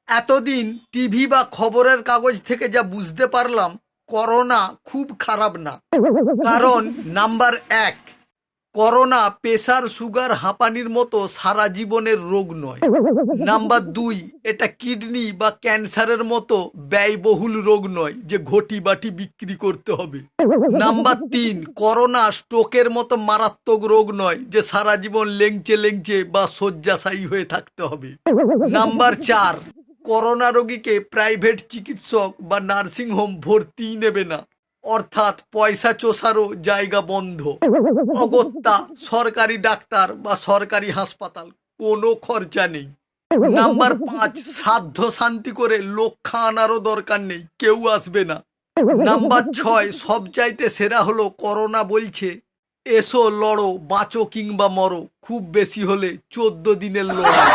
এতদিন টিভি বা খবরের কাগজ থেকে যা বুঝতে পারলাম, করোনা খুব খারাপ না। কারণ নাম্বার এক, করোনা প্রেসার, সুগার, হাঁপানির মতো সারা জীবনের রোগ নয়। নাম্বার দুই, এটা কিডনি বা ক্যান্সারের মতো ব্যয়বহুল রোগ নয় যে ঘটি বাটি বিক্রি করতে হবে। নাম্বার তিন, করোনা স্ট্রোকের মতো মারাত্মক রোগ নয় যে সারা জীবন লেংচে লেংচে বা শয্যাশায়ী হয়ে থাকতে হবে। নাম্বার চার, করোনা রোগীকে প্রাইভেট চিকিৎসক বা নার্সিংহোম ভর্তিই নেবে না, অর্থাৎ পয়সা চোষারও জায়গা বন্ধ। অগত্যা সরকারি ডাক্তার বা সরকারি হাসপাতাল, কোনো খরচা নেই। নাম্বার পাঁচ, সাধ্য শান্তি করে লোক খাওয়ানোরও দরকার নেই, কেউ আসবে না। নাম্বার ছয়, সবচাইতে সেরা হলো করোনা বলছে, এসো লড়ো, বাঁচো কিংবা মরো, খুব বেশি হলে 14 দিনের লড়াই।